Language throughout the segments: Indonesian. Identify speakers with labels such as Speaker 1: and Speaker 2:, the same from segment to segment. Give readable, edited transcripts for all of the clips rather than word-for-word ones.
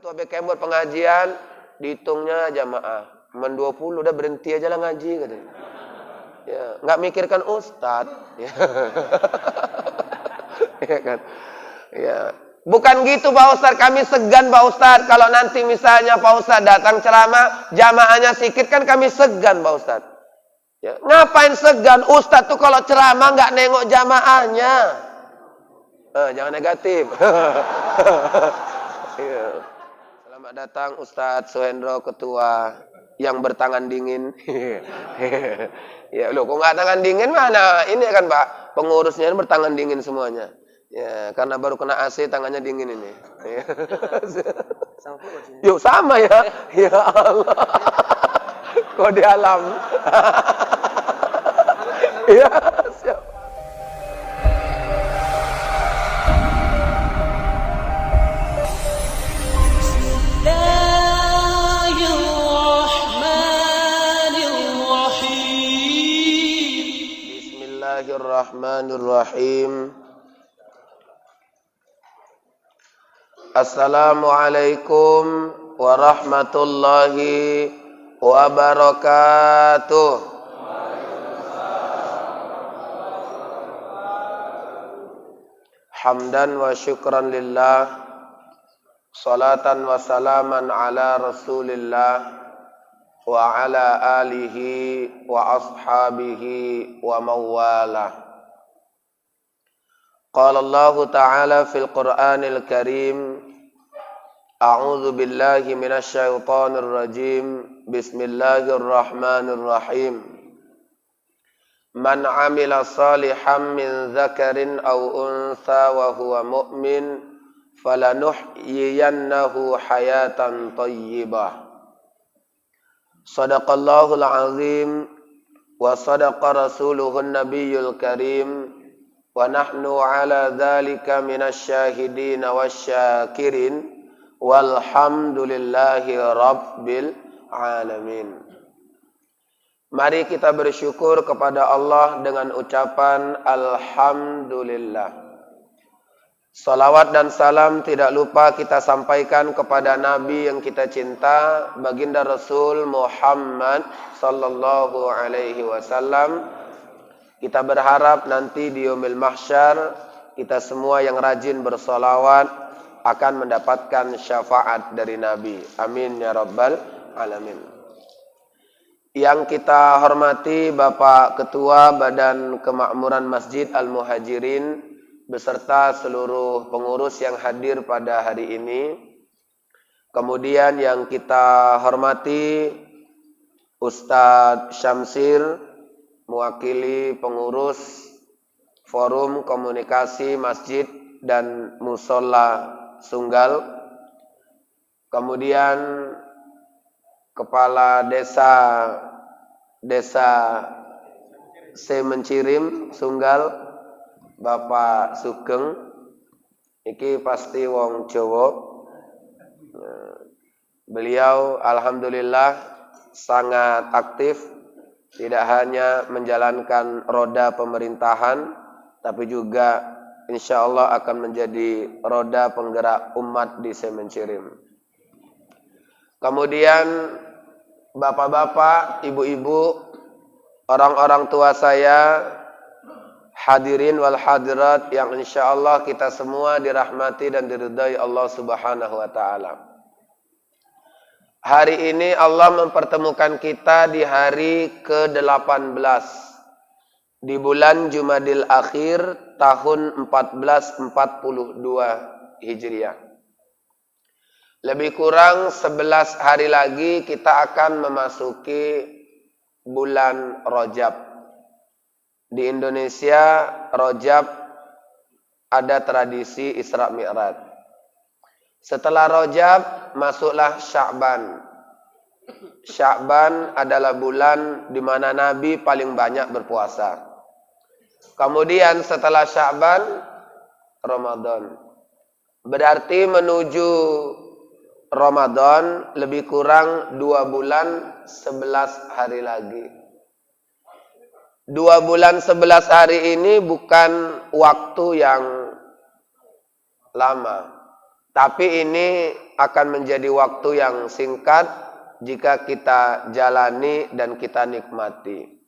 Speaker 1: Ketua BKM buat pengajian, dihitungnya jamaah. Men 20 udah berhenti aja lah ngaji katanya. Ya, nggak mikirkan ustadz. Ya. Ya kan? Ya. Bukan gitu Pak Ustadz, kami segan Pak Ustadz. Kalau nanti misalnya Pak Ustadz datang ceramah, jamaahnya sedikit kan kami segan Pak Ustadz. Ya. Ngapain segan? Ustadz tuh kalau ceramah nggak nengok jamaahnya. Jangan negatif. Ya. Selamat datang Ustadz Suhendro, ketua yang bertangan dingin. Ya, loh, kok nggak tangan dingin mana? Ini kan Pak, pengurusnya bertangan dingin semuanya. Ya, karena baru kena AC tangannya dingin ini. Yuk sama ya. Ya Allah. Kode alam. Ya, siap. Bismillahirrahmanirrahim. Assalamualaikum warahmatullahi wabarakatuh. Hamdan wa syukran lillah, salatan wa salaman ala rasulillah wa ala alihi wa ashabihi wa mawalah. Qala Allah Ta'ala fil Qur'anil Karim, A'udzu billahi minasy syaithanir rajim. Bismillahirrahmanirrahim. Man 'amila shalihan min dzakarin aw untha wa huwa mu'min falanuhyiyannahu hayatan thayyibah. Shadaqallahul azim wa sadaqa rasuluhun nabiyyul karim. Wa nahnu ala dzalika minasy syahidin wasyakirin walhamdulillahi rabbil alamin. Mari kita bersyukur kepada Allah dengan ucapan alhamdulillah. Salawat dan salam tidak lupa kita sampaikan kepada Nabi yang kita cinta, baginda Rasul Muhammad sallallahu alaihi wasallam. Kita berharap nanti di yaumil mahsyar kita semua yang rajin bersolawat akan mendapatkan syafaat dari Nabi. Amin ya rabbal alamin. Yang kita hormati Bapak Ketua Badan Kemakmuran Masjid Al-Muhajirin beserta seluruh pengurus yang hadir pada hari ini. Kemudian yang kita hormati Ustadz Syamsir, mewakili pengurus Forum Komunikasi Masjid dan Musola Sunggal. Kemudian Kepala Desa Semencirim Sunggal, Bapak Sugeng. Iki pasti wong Jawa. Beliau alhamdulillah sangat aktif, tidak hanya menjalankan roda pemerintahan, tapi juga insya Allah akan menjadi roda penggerak umat di Semencirim. Kemudian bapak-bapak, ibu-ibu, orang-orang tua saya, hadirin wal hadirat yang insya Allah kita semua dirahmati dan diridai Allah Subhanahu wa Ta'ala. Hari ini Allah mempertemukan kita di hari ke-18 di bulan Jumadil Akhir tahun 1442 Hijriah. Lebih kurang 11 hari lagi kita akan memasuki bulan Rajab. Di Indonesia Rajab ada tradisi Isra Mi'raj. Setelah Rajab masuklah Sya'ban. Sya'ban adalah bulan di mana Nabi paling banyak berpuasa. Kemudian setelah Sya'ban Ramadan. Berarti menuju Ramadan lebih kurang 2 bulan 11 hari lagi. 2 bulan 11 hari ini bukan waktu yang lama. Tapi ini akan menjadi waktu yang singkat jika kita jalani dan kita nikmati.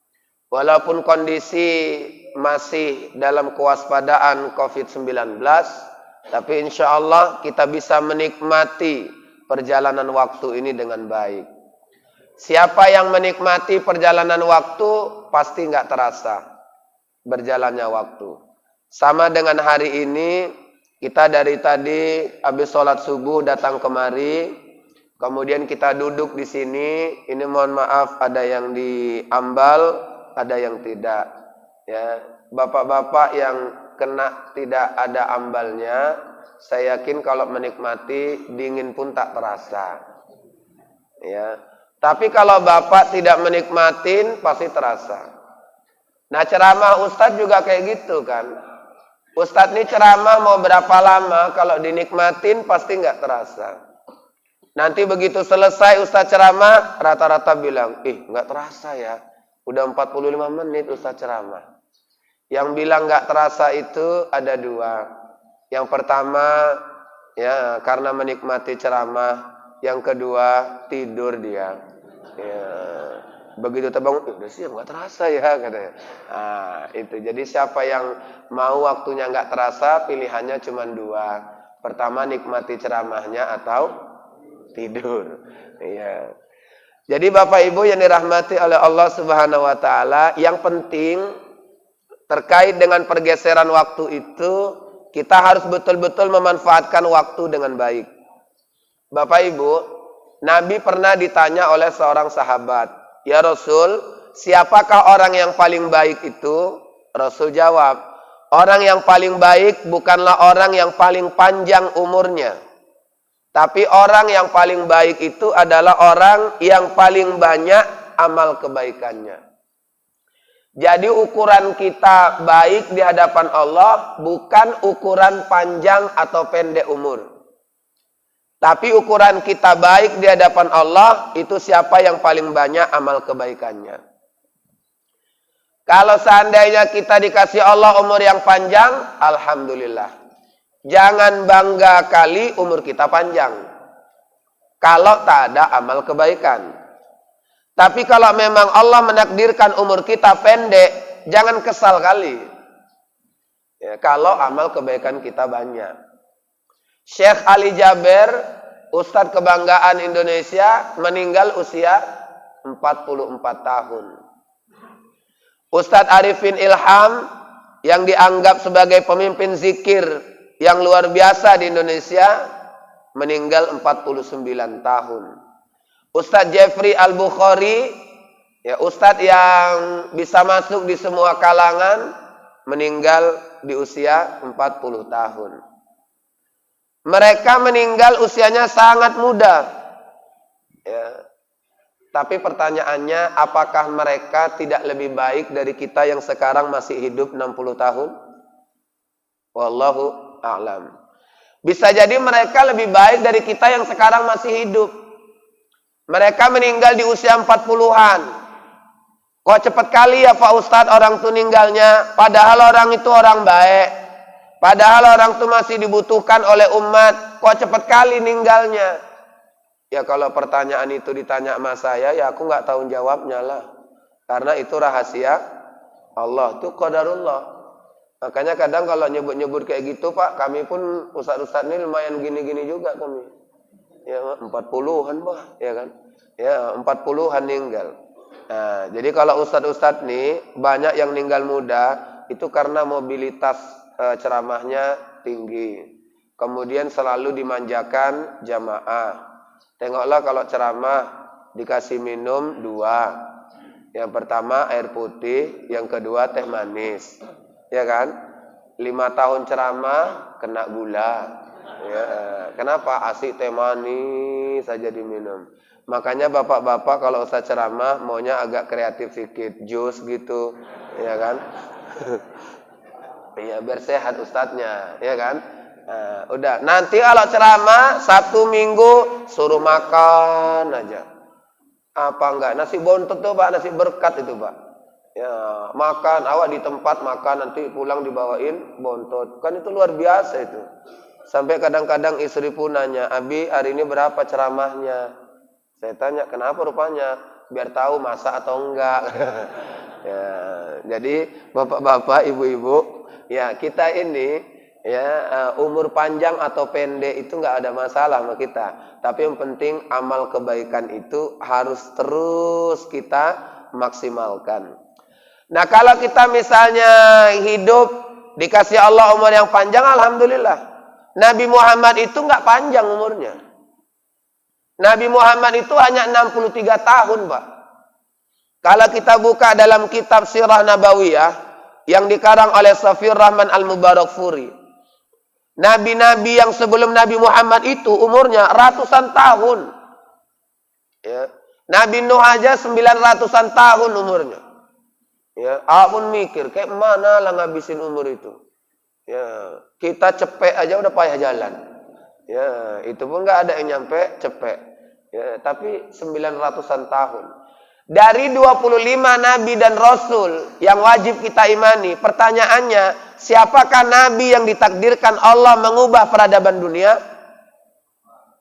Speaker 1: Walaupun kondisi masih dalam kewaspadaan COVID-19, tapi insya Allah kita bisa menikmati perjalanan waktu ini dengan baik. Siapa yang menikmati perjalanan waktu, pasti nggak terasa berjalannya waktu. Sama dengan hari ini, kita dari tadi habis sholat subuh datang kemari, kemudian kita duduk di sini. Ini mohon maaf, ada yang diambal, ada yang tidak. Ya, bapak-bapak yang kena tidak ada ambalnya, saya yakin kalau menikmati dingin pun tak terasa. Ya, tapi kalau bapak tidak menikmatin pasti terasa. Nah, ceramah Ustadz juga kayak gitu kan. Ustadz ini ceramah mau berapa lama, kalau dinikmatin pasti nggak terasa. Nanti begitu selesai Ustadz ceramah, rata-rata bilang, nggak terasa ya. Udah 45 menit Ustadz ceramah. Yang bilang nggak terasa itu ada dua. Yang pertama, ya karena menikmati ceramah. Yang kedua, tidur dia. Ya, begitu terbangun, udah siang nggak terasa ya katanya. Nah, itu. Jadi siapa yang mau waktunya nggak terasa, pilihannya cuma dua. Pertama, nikmati ceramahnya atau tidur. Iya. Jadi Bapak Ibu yang dirahmati oleh Allah Subhanahu wa taala, yang penting terkait dengan pergeseran waktu itu, kita harus betul-betul memanfaatkan waktu dengan baik. Bapak Ibu, Nabi pernah ditanya oleh seorang sahabat, "Ya Rasul, siapakah orang yang paling baik itu?" Rasul jawab, "Orang yang paling baik bukanlah orang yang paling panjang umurnya. Tapi orang yang paling baik itu adalah orang yang paling banyak amal kebaikannya." Jadi ukuran kita baik di hadapan Allah bukan ukuran panjang atau pendek umur. Tapi ukuran kita baik di hadapan Allah itu siapa yang paling banyak amal kebaikannya. Kalau seandainya kita dikasih Allah umur yang panjang, alhamdulillah. Jangan bangga kali umur kita panjang, kalau tak ada amal kebaikan. Tapi kalau memang Allah menakdirkan umur kita pendek, jangan kesal kali. Ya, kalau amal kebaikan kita banyak. Syekh Ali Jaber, Ustadz kebanggaan Indonesia, meninggal usia 44 tahun. Ustadz Arifin Ilham, yang dianggap sebagai pemimpin zikir yang luar biasa di Indonesia, meninggal 49 tahun. Ustadz Jeffrey Al-Bukhari, ya Ustadz yang bisa masuk di semua kalangan, meninggal di usia 40 tahun. Mereka meninggal usianya sangat muda. Ya. Tapi pertanyaannya, apakah mereka tidak lebih baik dari kita yang sekarang masih hidup 60 tahun? Wallahu a'lam. Bisa jadi mereka lebih baik dari kita yang sekarang masih hidup. Mereka meninggal di usia 40-an. Kok cepat kali ya Pak Ustadz orang itu meninggalnya? Padahal orang itu orang baik. Padahal orang itu masih dibutuhkan oleh umat. Kok cepat kali meninggalnya? Ya kalau pertanyaan itu ditanya sama saya, ya aku nggak tahu jawabnya lah. Karena itu rahasia Allah, itu qadarullah. Makanya kadang kalau nyebut-nyebut kayak gitu Pak, kami pun ustadz-ustadz ini lumayan gini-gini juga kami. Ya 40-an Pak, ya kan? Ya 40-an meninggal. Nah, jadi kalau ustadz-ustadz nih banyak yang meninggal muda, itu karena mobilitas ceramahnya tinggi. Kemudian selalu dimanjakan jamaah. Tengoklah kalau ceramah dikasih minum dua. Yang pertama air putih, yang kedua teh manis. Ya kan? 5 tahun ceramah kena gula. Ya, kenapa? Asik teh manis saja diminum. Makanya bapak-bapak kalau ustaz ceramah maunya agak kreatif sedikit, jus gitu, ya kan? Ya biar sehat ustadznya, ya kan? Nah, udah. Nanti kalau ceramah 1 minggu suruh makan aja. Apa enggak? Nasi bontot tuh Pak, nasi berkat itu Pak. Ya, makan, awak di tempat makan, nanti pulang dibawain bontot. Kan itu luar biasa itu. Sampai kadang-kadang istri pun nanya, Abi hari ini berapa ceramahnya? Saya tanya, kenapa rupanya? Biar tahu masak atau enggak. Ya, jadi bapak-bapak, ibu-ibu, ya kita ini ya umur panjang atau pendek itu enggak ada masalah sama kita. Tapi yang penting amal kebaikan itu harus terus kita maksimalkan. Nah, kalau kita misalnya hidup dikasih Allah umur yang panjang, alhamdulillah. Nabi Muhammad itu enggak panjang umurnya. Nabi Muhammad itu hanya 63 tahun, Pak. Kalau kita buka dalam kitab Sirah Nabawiyah yang dikarang oleh Safiyur Rahman Al-Mubarakfuri. Nabi-nabi yang sebelum Nabi Muhammad itu umurnya ratusan tahun. Ya. Nabi Nuh aja 900-an tahun umurnya. Ya, aku mikir kayak mana lah ngabisin umur itu. Ya, kita cepet aja udah payah jalan. Ya, itu pun nggak ada yang nyampe cepet. Ya, tapi 900-an tahun. Dari 25 nabi dan rasul yang wajib kita imani, pertanyaannya, siapakah nabi yang ditakdirkan Allah mengubah peradaban dunia?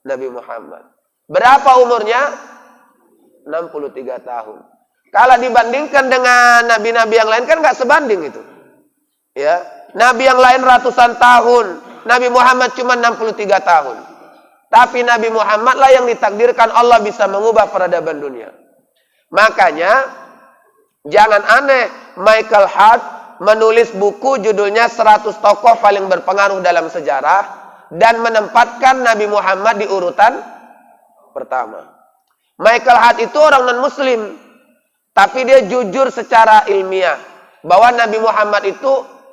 Speaker 1: Nabi Muhammad. Berapa umurnya? 63 tahun. Kalau dibandingkan dengan nabi-nabi yang lain kan nggak sebanding itu. Ya, nabi yang lain ratusan tahun, Nabi Muhammad cuma 63 tahun. Tapi Nabi Muhammad lah yang ditakdirkan Allah bisa mengubah peradaban dunia. Makanya jangan aneh Michael Hart menulis buku judulnya 100 tokoh paling berpengaruh dalam sejarah dan menempatkan Nabi Muhammad di urutan pertama. Michael Hart itu orang non-muslim, tapi dia jujur secara ilmiah bahwa Nabi Muhammad itu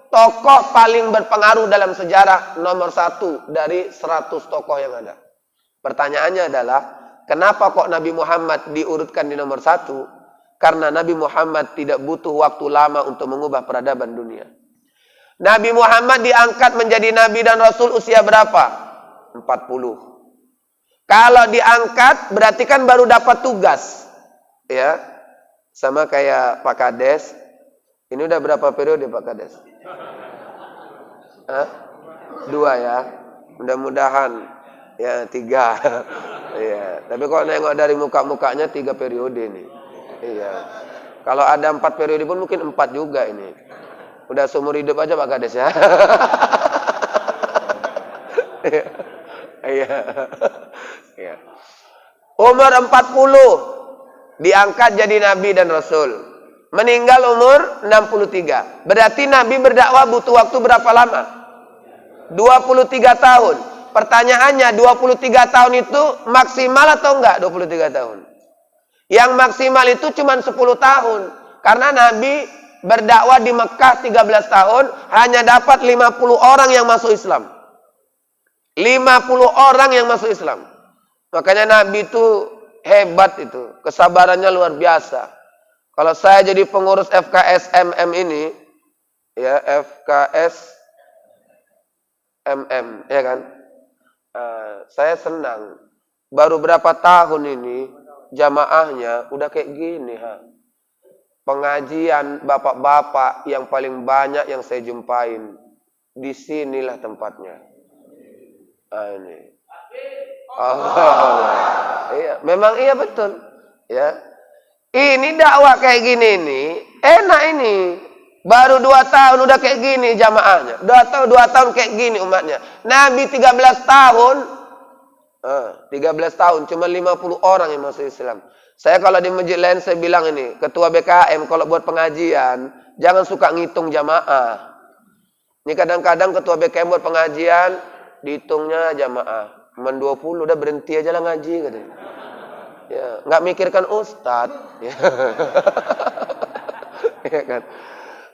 Speaker 1: tokoh paling berpengaruh dalam sejarah nomor 1 dari 100 tokoh yang ada. Pertanyaannya adalah, kenapa kok Nabi Muhammad diurutkan di nomor 1? Karena Nabi Muhammad tidak butuh waktu lama untuk mengubah peradaban dunia. Nabi Muhammad diangkat menjadi Nabi dan Rasul usia berapa? 40. Kalau diangkat berarti kan baru dapat tugas. Ya, sama kayak Pak Kades. Ini udah berapa periode Pak Kades? Hah? 2 ya. Mudah-mudahan. Ya 3. Iya. Tapi kok nengok dari muka-mukanya 3 periode nih. Iya. Kalau ada 4 periode pun mungkin 4 juga ini. Udah seumur hidup aja Pak Kades ya. Iya. Iya. Umur 40 diangkat jadi nabi dan rasul. Meninggal umur 63. Berarti nabi berdakwah butuh waktu berapa lama? 23 tahun. Pertanyaannya, 23 tahun itu maksimal atau enggak 23 tahun? Yang maksimal itu cuma 10 tahun. Karena Nabi berdakwah di Mekah 13 tahun, hanya dapat 50 orang yang masuk Islam. 50 orang yang masuk Islam. Makanya Nabi itu hebat itu. Kesabarannya luar biasa. Kalau saya jadi pengurus FKS MM ini, ya FKS MM, ya kan? Saya senang. Baru berapa tahun ini jamaahnya udah kayak gini, ha. Pengajian bapak-bapak yang paling banyak yang saya jumpain di sinilah tempatnya. Ini. Iya, memang iya betul. Ya. Ini dakwah kayak gini nih, enak ini. Baru 2 tahun udah kayak gini jamaahnya. 2 tahun kayak gini umatnya. Nabi 13 tahun. 13 tahun cuma 50 orang yang masuk Islam. Saya kalau di masjid lain saya bilang ini, ketua BKM kalau buat pengajian, jangan suka ngitung jamaah. Ini kadang-kadang ketua BKM buat pengajian, dihitungnya jamaah. Cuman 20 udah berhenti aja lah ngaji katanya. Ya, nggak mikirkan ustad. Ya. Ya kan?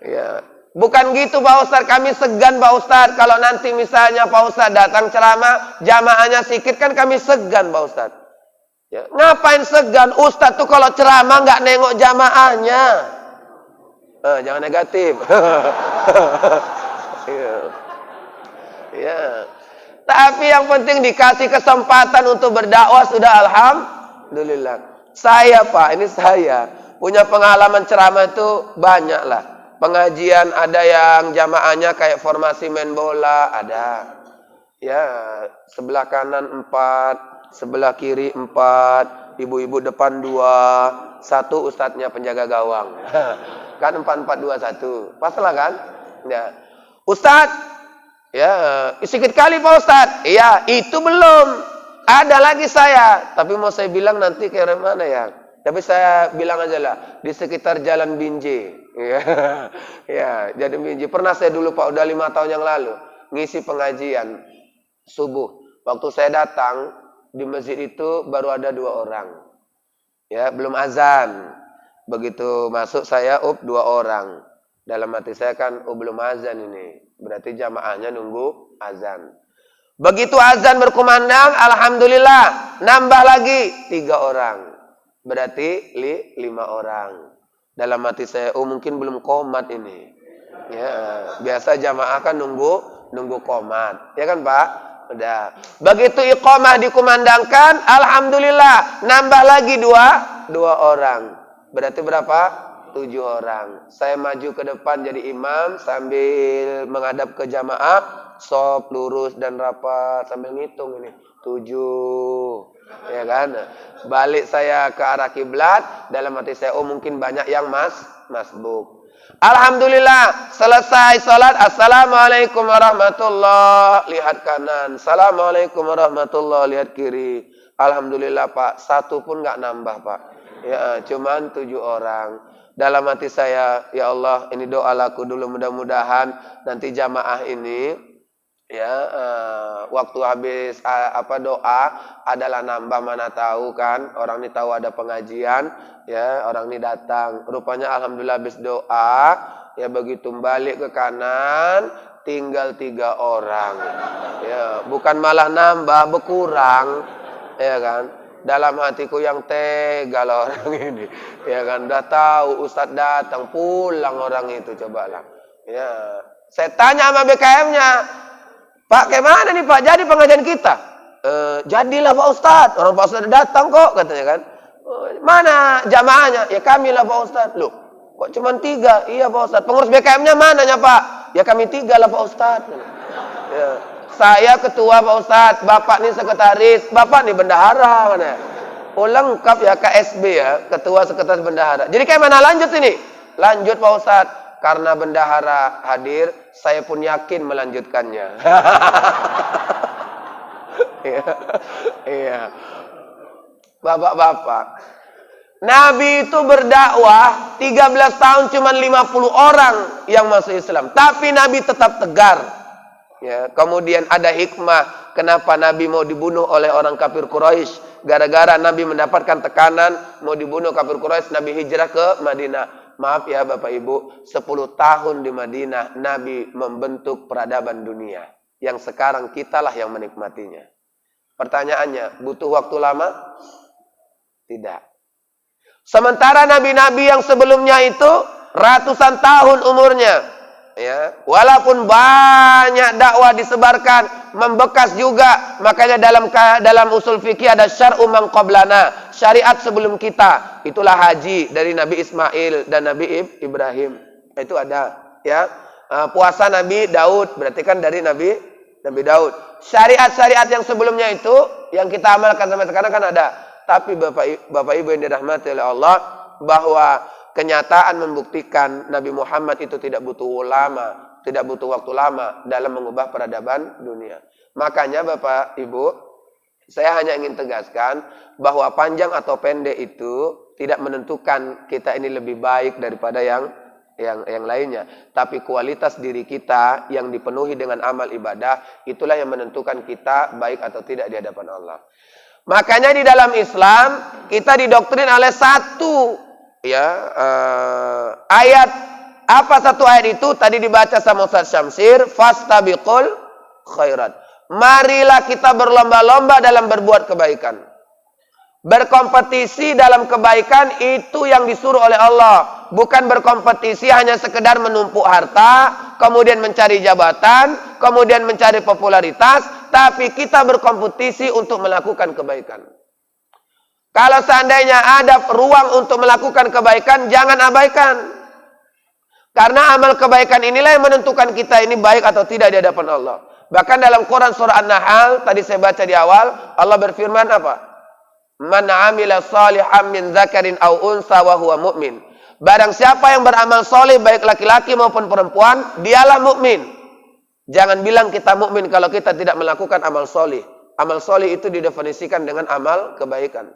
Speaker 1: Ya. Bukan gitu Pak Ustadz, kami segan Pak Ustadz. Kalau nanti misalnya Pak Ustadz datang ceramah, jamaahnya sedikit kan kami segan Pak Ustadz. Ya. Ngapain segan? Ustadz tuh kalau ceramah nggak nengok jamaahnya. Jangan negatif. Ya. Ya. Tapi yang penting dikasih kesempatan untuk berdakwah sudah alhamdulillah. Saya Pak, ini saya punya pengalaman ceramah itu banyak lah. Pengajian ada yang jamaahnya kayak formasi main bola, ada. Ya, sebelah kanan 4, sebelah kiri 4, ibu-ibu depan 2, 1 ustadznya penjaga gawang. Kan 4-4-2-1. Pas lah kan? Ya. Ustadz, ya, sedikit kali Pak Ustadz. Iya, itu belum. Ada lagi saya. Tapi mau saya bilang nanti ke mana ya? Tapi saya bilang aja lah, di sekitar Jalan Binjai. Ya, ya, Jalan Binjai. Pernah saya dulu Pak, udah 5 tahun yang lalu, ngisi pengajian subuh. Waktu saya datang di masjid itu baru ada 2 orang. Ya, belum azan. Begitu masuk saya, 2 orang. Dalam hati saya kan, belum azan ini. Berarti jamaahnya nunggu azan. Begitu azan berkumandang, alhamdulillah, nambah lagi 3 orang. Berarti 5 orang. Dalam hati saya, mungkin belum qomat ini. Ya, biasa jamaah kan nunggu qomat. Ya kan Pak? Udah. Begitu iqamah dikumandangkan, alhamdulillah, nambah lagi 2 orang. Berarti berapa? 7 orang. Saya maju ke depan jadi imam sambil menghadap ke jamaah, sop lurus dan rapat sambil ngitung ini. 7. Ya kan? Balik saya ke arah kiblat, dalam hati saya, mungkin banyak yang masbuk. Alhamdulillah, selesai salat, assalamualaikum warahmatullahi, lihat kanan, assalamualaikum warahmatullahi, lihat kiri. Alhamdulillah Pak, 1 pun nggak nambah Pak. Ya, cuman 7 orang. Dalam hati saya, ya Allah, ini doa laku dulu, mudah-mudahan nanti jamaah ini, ya, waktu habis doa adalah nambah, mana tahu kan, orang ini tahu ada pengajian, ya, orang ini datang. Rupanya alhamdulillah habis doa, ya, begitu balik ke kanan, tinggal 3 orang. Ya, bukan malah nambah, berkurang, ya kan. Dalam hatiku yang tega lah orang ini. Ya kan, udah tahu Ustadz datang, pulang orang itu, cobalah. Ya, saya tanya sama BKM-nya, Pak, kayak mana nih Pak, jadi pengajian kita? Jadilah Pak Ustadz, orang Pak Ustadz datang kok, katanya kan. Mana jamaahnya? Ya kami lah Pak Ustadz. Loh, kok cuma 3? Iya Pak Ustadz. Pengurus BKM-nya mananya Pak? Ya kami 3 lah Pak Ustadz. Ya. Saya ketua Pak Ustadz, Bapak nih sekretaris, Bapak nih bendahara mana? Lengkap ya, KSB ya, ketua sekretaris bendahara. Jadi kayak mana lanjut ini? Lanjut Pak Ustadz, karena bendahara hadir, saya pun yakin melanjutkannya. Iya. Bapak-bapak, Nabi itu berdakwah 13 tahun cuma 50 orang yang masuk Islam, tapi Nabi tetap tegar. Ya, kemudian ada hikmah kenapa Nabi mau dibunuh oleh orang kafir Quraisy. Gara-gara Nabi mendapatkan tekanan mau dibunuh kafir Quraisy, Nabi hijrah ke Madinah. Maaf ya Bapak Ibu, 10 tahun di Madinah Nabi membentuk peradaban dunia, yang sekarang kitalah yang menikmatinya. Pertanyaannya, butuh waktu lama? Tidak. Sementara nabi-nabi yang sebelumnya itu ratusan tahun umurnya. Ya, walaupun banyak dakwah disebarkan, membekas juga. Makanya dalam usul fikih ada syar'u man qablana, syariat sebelum kita. Itulah haji dari Nabi Ismail dan Nabi Ibrahim. Itu ada, ya. Puasa Nabi Daud, berarti kan dari Nabi Daud. Syariat-syariat yang sebelumnya itu yang kita amalkan sampai sekarang kan ada. Tapi Bapak Ibu yang dirahmati oleh Allah, bahwa kenyataan membuktikan Nabi Muhammad itu tidak butuh waktu lama dalam mengubah peradaban dunia. Makanya Bapak Ibu, saya hanya ingin tegaskan bahwa panjang atau pendek itu tidak menentukan kita ini lebih baik daripada yang lainnya. Tapi kualitas diri kita yang dipenuhi dengan amal ibadah, itulah yang menentukan kita baik atau tidak di hadapan Allah. Makanya di dalam Islam kita didoktrin oleh satu ayat. Apa satu ayat itu? Tadi dibaca sama Ustaz Syamsir, fastabiqul khairat. Marilah kita berlomba-lomba dalam berbuat kebaikan. Berkompetisi dalam kebaikan itu yang disuruh oleh Allah. Bukan berkompetisi hanya sekedar menumpuk harta, kemudian mencari jabatan, kemudian mencari popularitas, tapi kita berkompetisi untuk melakukan kebaikan. Kalau seandainya ada ruang untuk melakukan kebaikan, jangan abaikan. Karena amal kebaikan inilah yang menentukan kita ini baik atau tidak di hadapan Allah. Bahkan dalam Quran surah An-Nahl, tadi saya baca di awal, Allah berfirman apa? Man amila salihan min dzakarin aw unsa wa huwa mu'min. Barang siapa yang beramal soleh baik laki-laki maupun perempuan, dialah mukmin. Jangan bilang kita mukmin kalau kita tidak melakukan amal soleh. Amal soleh itu didefinisikan dengan amal kebaikan.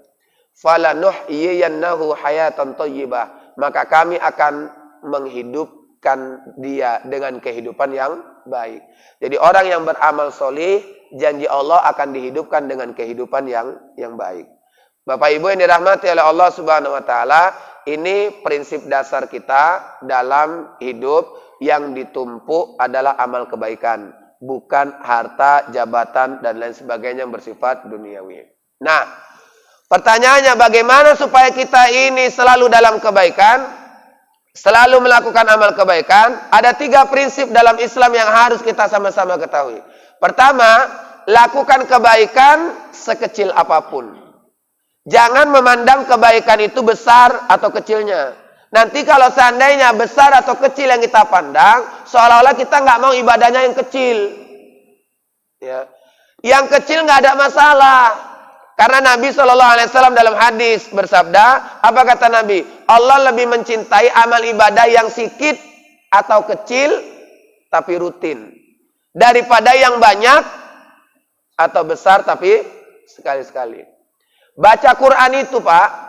Speaker 1: Falanuhyiyannahu hayatan thayyibah. Maka kami akan menghidupkan dia dengan kehidupan yang baik. Jadi orang yang beramal soleh, janji Allah akan dihidupkan dengan kehidupan yang baik. Bapak Ibu yang dirahmati oleh Allah Subhanahu wa taala, ini prinsip dasar kita dalam hidup. Yang ditumpuk adalah amal kebaikan, bukan harta, jabatan dan lain sebagainya yang bersifat duniawi. Nah, pertanyaannya bagaimana supaya kita ini selalu dalam kebaikan? Selalu melakukan amal kebaikan. Ada 3 prinsip dalam Islam yang harus kita sama-sama ketahui. Pertama, lakukan kebaikan sekecil apapun. Jangan memandang kebaikan itu besar atau kecilnya. Nanti kalau seandainya besar atau kecil yang kita pandang, seolah-olah kita nggak mau ibadahnya yang kecil. Ya. Yang kecil nggak ada masalah. Karena Nabi SAW dalam hadis bersabda, apa kata Nabi? Allah lebih mencintai amal ibadah yang sedikit atau kecil, tapi rutin. Daripada yang banyak atau besar, tapi sekali-sekali. Baca Quran itu Pak,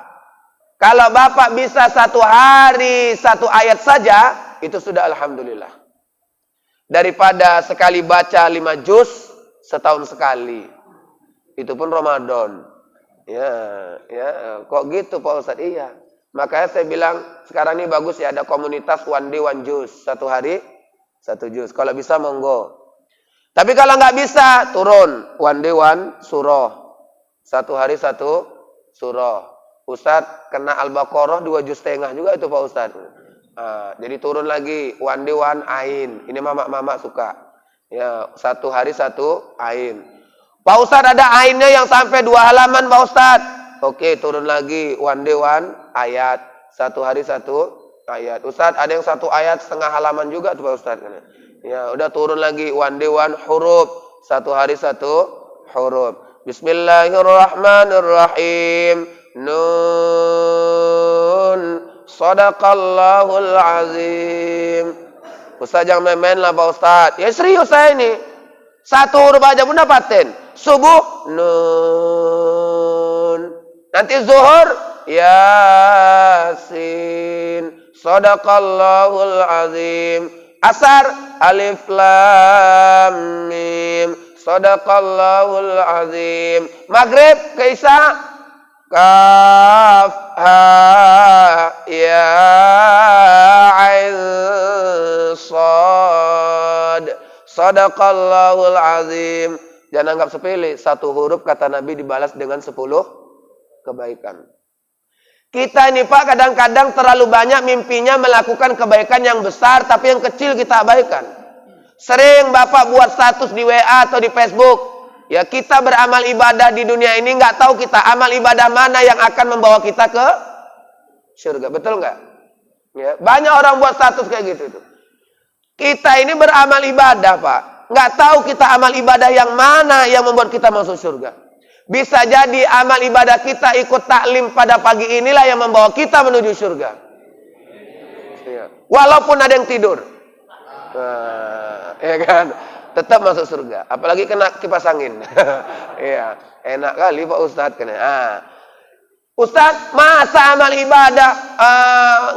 Speaker 1: kalau Bapak bisa 1 hari 1 ayat saja, itu sudah Alhamdulillah. Daripada sekali baca 5 juz, setahun sekali. Itu pun Ramadan. Ya, kok gitu Pak Ustadz? Iya. Makanya saya bilang sekarang ini bagus ya ada komunitas one day one juz, 1 hari 1 juz. Kalau bisa monggo. Tapi kalau nggak bisa turun one day one surah, 1 hari 1 surah. Ustadz kena Al-Baqarah 2,5 juz juga itu Pak Ustadz. Jadi turun lagi one day one ain. Ini mama suka. Ya 1 hari 1 ain. Pak Ustadz ada ainnya yang sampai 2 halaman Pak Ustadz. Oke, turun lagi one day one ayat. 1 hari 1 ayat. Ustadz ada yang 1 ayat setengah halaman juga tuh Pak Ustadz. Ya udah turun lagi one day one huruf. 1 hari 1 huruf. Bismillahirrahmanirrahim. Nun. Sadaqallahul azim. Ustadz jangan main-main lah Pak Ustadz. Ya serius saya ini. 1 huruf aja pun dapatin. Subuh nun. Nanti zuhur yasin. Sadaqallahul azim. Asar alif lam mim. Sadaqallahul azim. Maghrib ke isya kaf ha ya ain sad. Sadaqallahul azim. Jangan anggap sepele. 1 huruf kata Nabi dibalas dengan 10 kebaikan. Kita ini Pak kadang-kadang terlalu banyak mimpinya melakukan kebaikan yang besar, tapi yang kecil kita abaikan. Sering Bapak buat status di WA atau di Facebook. Ya kita beramal ibadah di dunia ini nggak tahu kita amal ibadah mana yang akan membawa kita ke surga. Betul nggak? Ya, banyak orang buat status kayak gitu tuh. Kita ini beramal ibadah Pak. Nggak tahu kita amal ibadah yang mana yang membuat kita masuk surga. Bisa jadi amal ibadah kita ikut taklim pada pagi inilah yang membawa kita menuju surga. Walaupun ada yang tidur. Ya kan? Tetap masuk surga. Apalagi kena kipas angin. Iya, enak kali Pak Ustadz kena. Ustadz, masa amal ibadah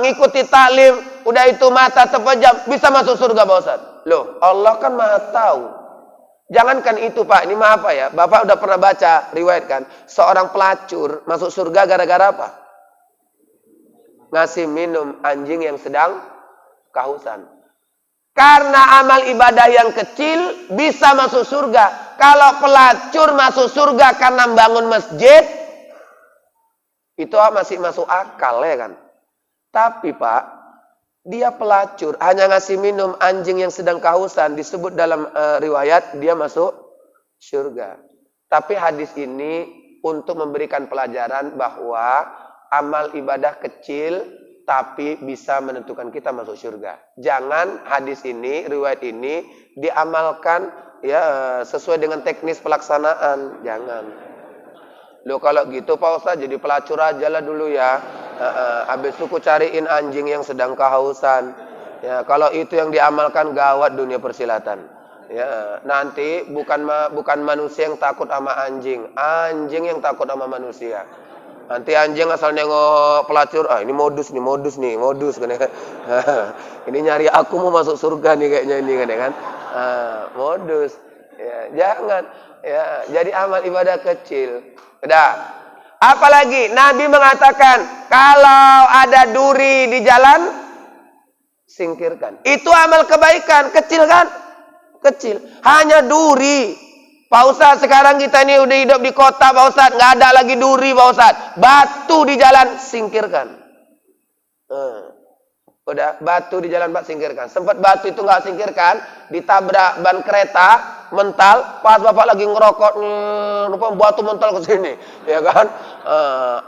Speaker 1: ngikuti taklim, udah itu mata terpejam, bisa masuk surga Pak Ustadz? Loh, Allah kan Maha tahu. Jangankan itu Pak, ini maaf ya. Bapak udah pernah baca riwayat kan, seorang pelacur masuk surga gara-gara apa? Ngasih minum anjing yang sedang kehausan. Karena amal ibadah yang kecil bisa masuk surga. Kalau pelacur masuk surga karena bangun masjid, itu masih masuk akal ya kan. Tapi Pak, dia pelacur hanya ngasih minum anjing yang sedang kehausan, disebut dalam riwayat dia masuk surga. Tapi hadis ini untuk memberikan pelajaran bahwa amal ibadah kecil tapi bisa menentukan kita masuk surga. Jangan hadis ini, riwayat ini diamalkan ya sesuai dengan teknis pelaksanaan, jangan. Loh kalau gitu Pak Ustaz jadi pelacur aja lah dulu ya. Habis itu ku cariin anjing yang sedang kehausan. Ya, kalau itu yang diamalkan gawat dunia persilatan. Ya, nanti bukan manusia yang takut sama anjing, anjing yang takut sama manusia. Nanti anjing asal nengok pelacur, ini modus kan ya. Ini nyari aku mau masuk surga nih kayaknya ini kan. Modus. Ya, jangan. Ya, jadi amal ibadah kecil. Udah. Apalagi Nabi mengatakan kalau ada duri di jalan singkirkan. Itu amal kebaikan, kecil kan? Kecil. Hanya duri. Pak Ustaz, sekarang kita ini udah hidup di kota Pak Ustaz, nggak ada lagi duri Pak Ustaz. Batu di jalan singkirkan. Udah batu di jalan Pak singkirkan. Sempat batu itu nggak singkirkan, ditabrak ban kereta mental, pas Bapak lagi ngerokok, lupa batu mental ke sini, ya kan?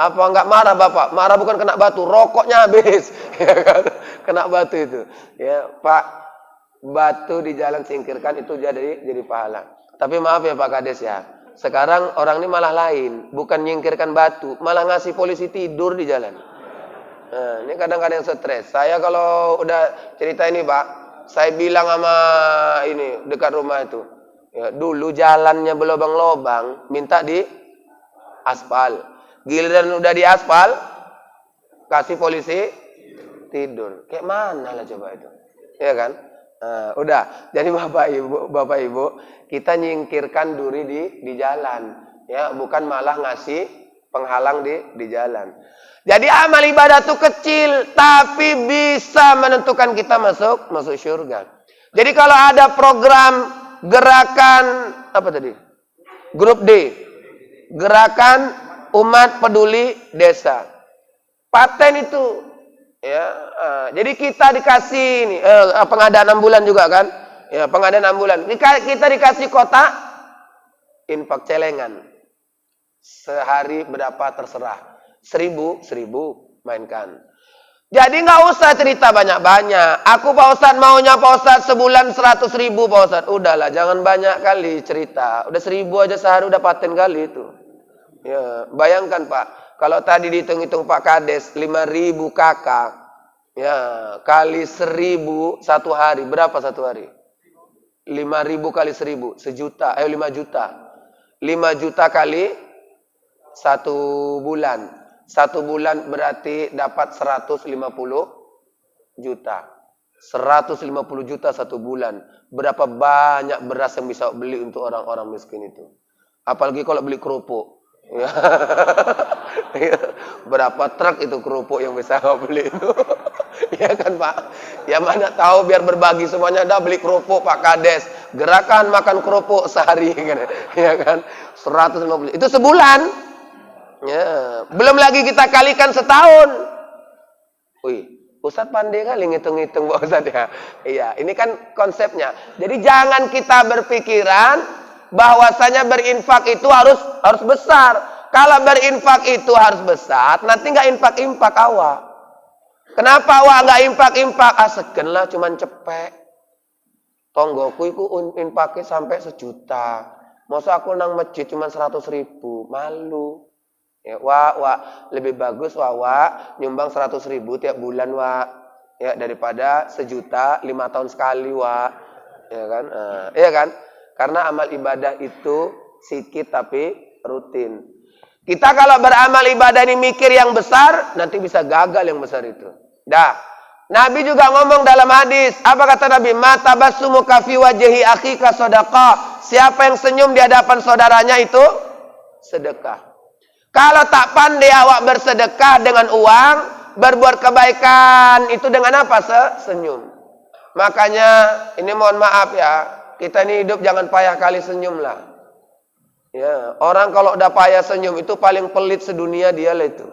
Speaker 1: Apa nggak marah Bapak? Marah bukan kena batu, rokoknya habis, ya kan? Kena batu itu. Ya, Pak, batu di jalan singkirkan itu jadi pahala. Tapi maaf ya Pak Kades ya, sekarang orang ini malah lain, bukan nyingkirkan batu, malah ngasih polisi tidur di jalan. Ini kadang-kadang stres. Saya kalau udah cerita ini Pak, saya bilang sama ini dekat rumah itu, ya, dulu jalannya berlobang-lobang, minta di aspal. Giliran udah di aspal, kasih polisi tidur. Kayak mana lah coba itu, ya kan? Udah. Jadi Bapak Ibu, kita nyingkirkan duri di jalan, ya, bukan malah ngasih penghalang di jalan. Jadi amal ibadah itu kecil, tapi bisa menentukan kita masuk surga. Jadi kalau ada program gerakan apa tadi? Grup D, gerakan umat peduli desa, paten itu. Ya, jadi kita dikasih ini pengadaan ambulan juga kan? Ya, pengadaan ambulan. Kita dikasih kotak infak celengan. Sehari berapa terserah. 1.000 mainkan. Jadi nggak usah cerita banyak-banyak. Aku Pak Ustadz maunya Pak Ustadz sebulan 100.000 Pak Ustadz. Udahlah, jangan banyak kali cerita. Udah 1.000 aja sehari udah paten kali itu. Ya, bayangkan Pak. Kalau tadi dihitung-hitung Pak Kades 5.000 kakak, ya kali 1.000 satu hari, berapa satu hari? 5.000 kali 1.000, 1 juta, 5 juta. 5 juta kali 1 bulan. 1 bulan berarti dapat 150 juta. 150 juta 1 bulan. Berapa banyak beras yang bisa beli untuk orang-orang miskin itu? Apalagi kalau beli kerupuk. Ya. Berapa truk itu kerupuk yang bisa beli itu? Ya kan Pak? Ya mana tahu biar berbagi semuanya, dah beli kerupuk Pak Kades. Gerakan makan kerupuk sehari kan. Ya kan? 150. Itu sebulan. Ya, belum lagi kita kalikan setahun. Wih, Ustadz pandai kali ngitung-ngitung Pak Ustadz ya. Iya, ini kan konsepnya. Jadi jangan kita berpikiran bahwasanya berinfak itu harus besar. Kalau berinfak itu harus besar, nanti nggak infak awak. Kenapa awak nggak infak? Segen lah, cuman cepek. Tonggoku itu infaknya sampai 1 juta. Masa aku nang masjid cuman 100.000, malu. Ya, wak, lebih bagus wak nyumbang 100.000 tiap bulan wak, ya daripada 1 juta 5 tahun sekali wak, ya kan? Iya kan? Karena amal ibadah itu sedikit tapi rutin. Kita kalau beramal ibadah ini mikir yang besar, nanti bisa gagal yang besar itu. Dah. Nabi juga ngomong dalam hadis, apa kata Nabi? Mata basumuka fi wajhi akhika shadaqah. Siapa yang senyum di hadapan saudaranya itu sedekah. Kalau tak pandai awak bersedekah dengan uang, berbuat kebaikan itu dengan apa? Senyum. Makanya ini mohon maaf ya, kita ini hidup jangan payah kali senyum lah. Ya, orang kalau udah payah senyum itu paling pelit sedunia dia lah itu.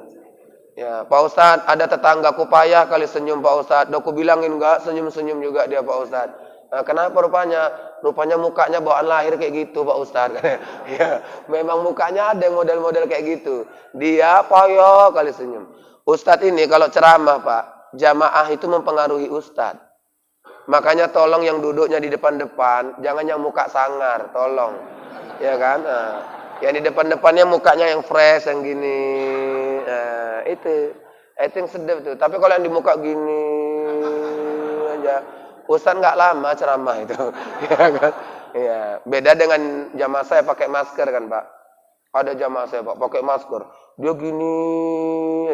Speaker 1: Ya, Pak Ustadz, ada tetanggaku payah kali senyum Pak Ustadz. Aku bilangin enggak, senyum-senyum juga dia Pak Ustadz. Nah, kenapa rupanya? Rupanya mukanya bawaan lahir kayak gitu Pak Ustadz. Ya, memang mukanya ada yang model-model kayak gitu. Dia payah kali senyum. Ustadz ini kalau ceramah Pak, jamaah itu mempengaruhi Ustadz. Makanya tolong yang duduknya di depan-depan, jangan yang muka sangar, tolong. Ya kan? Yang di depan-depannya mukanya yang fresh, yang gini. Itu yang sedap tuh. Tapi kalau yang di muka gini aja, Ustaz nggak lama ceramah itu. Ya kan? Ya, beda dengan jamaah saya pakai masker kan, Pak. Ada jamaah saya, Pak, pakai masker. Dia gini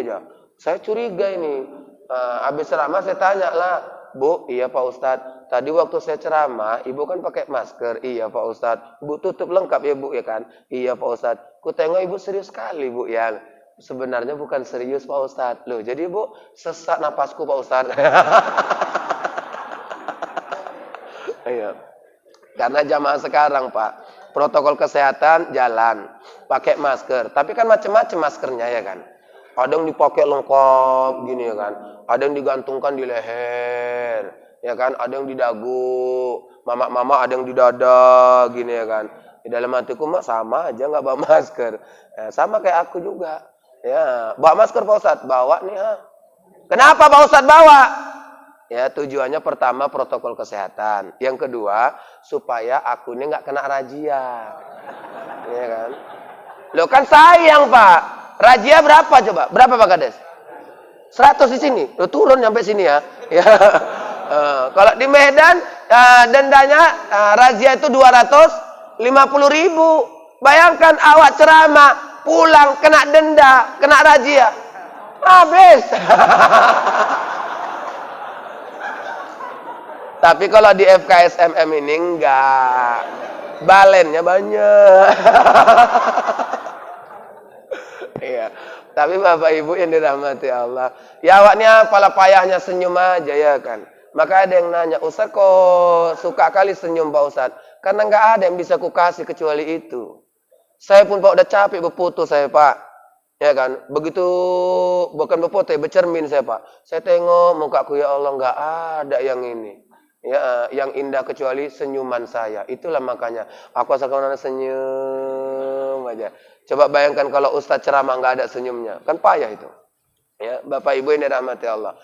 Speaker 1: aja. Saya curiga ini. Habis ceramah saya tanya lah, Bu, iya Pak Ustadz. Tadi waktu saya ceramah, Ibu kan pakai masker. Iya Pak Ustadz. Bu tutup lengkap ya Bu ya kan? Iya Pak Ustadz. Ku tengok Ibu serius sekali Bu ya. Sebenarnya bukan serius Pak Ustadz. Loh, jadi Bu sesak napasku Pak Ustadz. Iya. Karena jamaah sekarang Pak, protokol kesehatan jalan, pakai masker. Tapi kan macam-macam maskernya ya kan. Ada yang dipakai lengkap gini ya kan. Ada yang digantungkan di leher, ya kan. Ada yang di dagu, mama-mama ada yang di dada gini ya kan. Di dalam hatiku mah sama aja nggak bawa masker. Ya, sama kayak aku juga. Ya, bawa masker Pak Ustadz, bawa nih ha. Kenapa Pak Ustadz bawa? Ya, tujuannya pertama protokol kesehatan. Yang kedua, supaya aku ini nggak kena razia. Ya kan? Loh kan sayang Pak. Razia berapa coba? Berapa Pak Kades? 100 di sini. Loh, turun sampai sini ya. Ya. Kalau di Medan dendanya razia itu 250.000. Bayangkan awak ceramah, pulang kena denda, kena razia. Habis. Tapi kalau di FKSMM ini enggak. Balennya banyak. Iya. Tapi Bapak Ibu yang dirahmati Allah, ya awaknya apalah payahnya senyum aja ya kan. Maka ada yang nanya, Ustaz kok suka kali senyum Pak Ustaz? Karena enggak ada yang bisa kukasih kecuali itu. Saya pun Pak udah capek berfoto saya Pak. Ya kan, begitu bukan berfoto, bercermin saya Pak. Saya tengok mukaku ya Allah enggak ada yang ini. Ya, yang indah kecuali senyuman saya. Itulah makanya aku asalkan senyum aja. Coba bayangkan kalau Ustaz ceramah nggak ada senyumnya, kan payah itu. Ya, Bapak Ibu yang dirahmati Allah.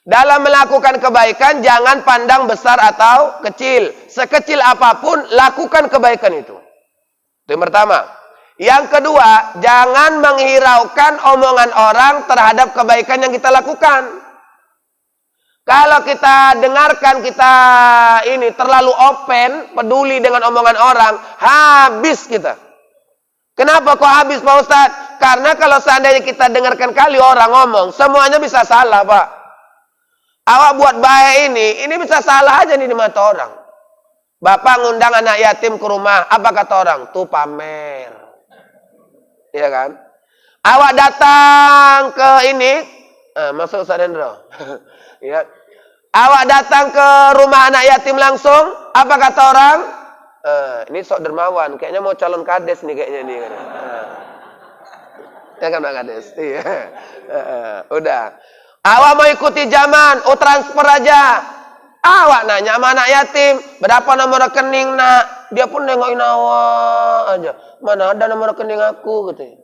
Speaker 1: Dalam melakukan kebaikan jangan pandang besar atau kecil. Sekecil apapun lakukan kebaikan itu. Itu yang pertama. Yang kedua, jangan menghiraukan omongan orang terhadap kebaikan yang kita lakukan. Kalau kita dengarkan, kita ini terlalu open, peduli dengan omongan orang, habis kita. Kenapa kok habis Pak Ustadz? Karena kalau seandainya kita dengarkan kali orang ngomong, semuanya bisa salah Pak. Awak buat baik ini bisa salah aja nih di mata orang. Bapak ngundang anak yatim ke rumah, apa kata orang? Tuh pamer. Iya kan? Awak datang ke ini, masuk Ustaz Hendro. Ya. Awak datang ke rumah anak yatim langsung, apa kata orang? Ini sok dermawan, kayaknya mau calon kades nih kayaknya nih. Ya kan Pak Kades? Iya. Udah. Awak mau ikuti zaman, transfer aja. Awak nanya sama anak yatim, berapa nomor rekening nak? Dia pun nengokin awak aja. Mana ada nomor rekening aku gitu.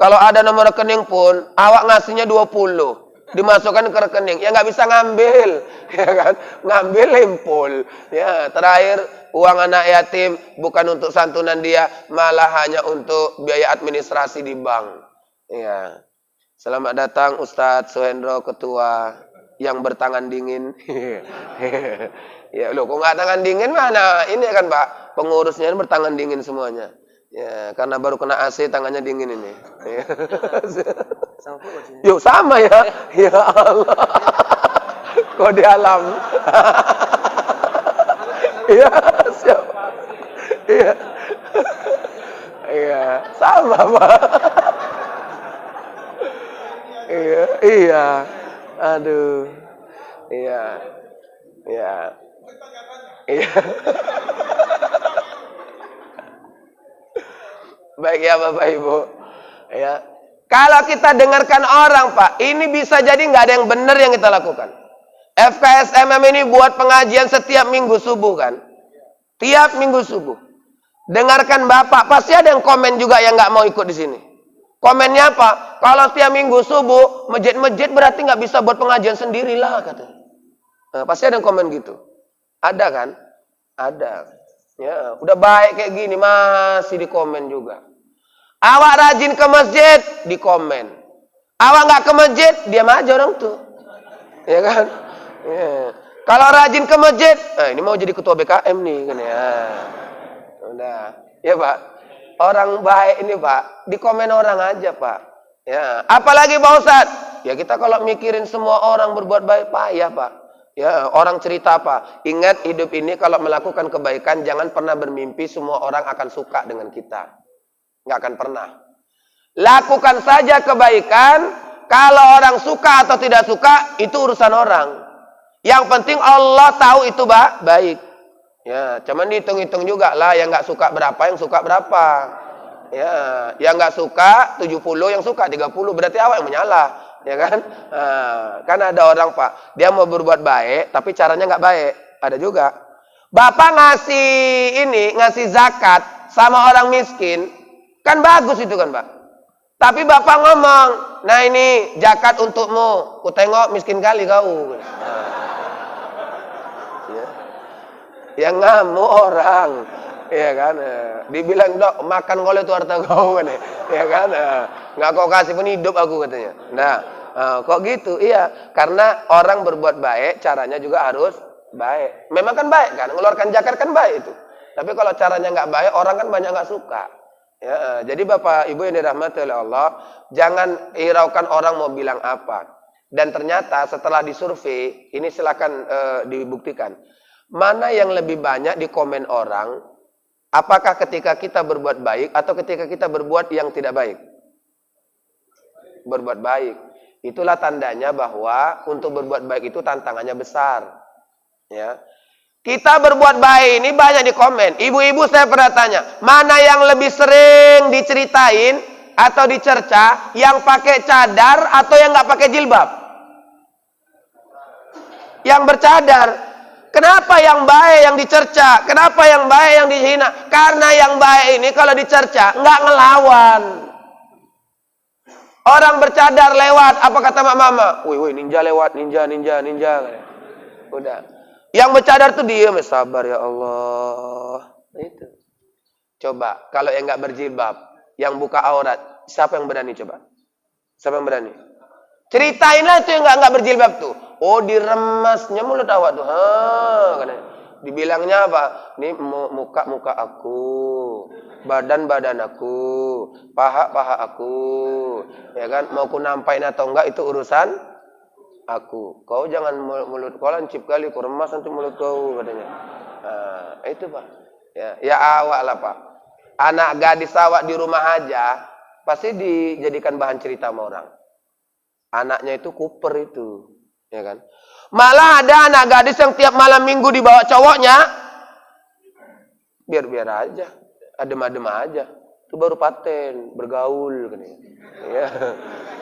Speaker 1: Kalau ada nomor rekening pun, awak ngasihnya 20. Dimasukkan ke rekening, ya nggak bisa ngambil, ya kan? Ngambil lempol. Ya, terakhir uang anak yatim bukan untuk santunan dia, malah hanya untuk biaya administrasi di bank. Ya. Selamat datang Ustadz Suhendro Ketua yang bertangan dingin. Ya, loh kok nggak tangan dingin mana? Ini kan Pak, pengurusnya bertangan dingin semuanya. Ya, karena baru kena AC tangannya dingin ini. Ya. Yuk sama ya. Ya Allah. Kok di alam. Iya, siap. Iya. Iya, sama Pak. Iya, iya. Aduh. Iya. Iya. Iya. Baik ya Bapak Ibu. Ya. Kalau kita dengarkan orang Pak, ini bisa jadi nggak ada yang benar yang kita lakukan. FKSMM ini buat pengajian setiap minggu subuh kan. Tiap minggu subuh. Dengarkan Bapak, pasti ada yang komen juga yang nggak mau ikut di sini. Komennya apa? Kalau setiap minggu subuh, masjid-masjid berarti nggak bisa buat pengajian sendirilah katanya. Nah, pasti ada yang komen gitu. Ada kan? Ada. Ya, udah baik kayak gini masih di komen juga. Awak rajin ke masjid, di komen. Awak nggak ke masjid, diam aja orang tuh. Ya kan? Ya. Kalau rajin ke masjid, ini mau jadi ketua BKM nih kan ya. Udah. Ya, Pak. Orang baik ini, Pak, di komen orang aja, Pak. Ya, apalagi Pak Ustadz. Ya kita kalau mikirin semua orang berbuat baik, payah, Pak. Ya, orang cerita apa? Ingat hidup ini kalau melakukan kebaikan jangan pernah bermimpi semua orang akan suka dengan kita. Nggak akan pernah. Lakukan saja kebaikan, kalau orang suka atau tidak suka itu urusan orang. Yang penting Allah tahu itu baik. Ya, cuman dihitung-hitung juga lah yang nggak suka berapa, yang suka berapa. Ya, yang nggak suka 70, yang suka 30, berarti awak yang menyalah. Ya kan? Kan ada orang, Pak, dia mau berbuat baik tapi caranya nggak baik. Ada juga. Bapak ngasih zakat sama orang miskin, kan bagus itu kan, Pak. Tapi Bapak ngomong, nah ini zakat untukmu, ku tengok miskin kali kau. Ya. Yang ngamuk orang, ya kan? Dibilang, dok, makan kau itu harta kau kan? Ya kan? Nggak kau kasih pun hidup aku katanya. Nah, kok gitu? Iya, karena orang berbuat baik, caranya juga harus baik. Memang kan baik kan, ngeluarkan zakat kan baik itu. Tapi kalau caranya nggak baik, orang kan banyak nggak suka. Ya, jadi Bapak Ibu yang dirahmati oleh Allah, jangan hiraukan orang mau bilang apa. Dan ternyata setelah disurvei, ini silakan dibuktikan. Mana yang lebih banyak di komen orang, apakah ketika kita berbuat baik atau ketika kita berbuat yang tidak baik? Berbuat baik. Itulah tandanya bahwa untuk berbuat baik itu tantangannya besar. Ya. Kita berbuat baik ini banyak di komen. Ibu-ibu saya pernah tanya, mana yang lebih sering diceritain atau dicerca, yang pakai cadar atau yang nggak pakai jilbab? Yang bercadar. Kenapa yang baik yang dicerca? Kenapa yang baik yang dihina? Karena yang baik ini kalau dicerca nggak ngelawan. Orang bercadar lewat, apa kata mak mama? Woi, ninja lewat, ninja. Udah. Yang bercadar tuh diam, sabar ya Allah. Itu. Coba, kalau yang nggak berjilbab, yang buka aurat, siapa yang berani coba? Siapa yang berani? Ceritainlah tuh yang nggak berjilbab tuh. Oh, diremasnya mulut awak tuh. Dibilangnya apa? Ini muka aku, badan aku, paha aku, ya kan? Mau ku nampain atau enggak itu urusan aku. Kau jangan mulut kau lancip kali, ku remas nanti mulut kau katanya. Itu Pak. Ya awak lah Pak. Anak gadis awak di rumah aja pasti dijadikan bahan cerita sama orang. Anaknya itu kuper itu, ya kan? Malah ada anak gadis yang tiap malam minggu dibawa cowoknya, biar aja, adem-adem aja. Itu baru paten, bergaul kan ya.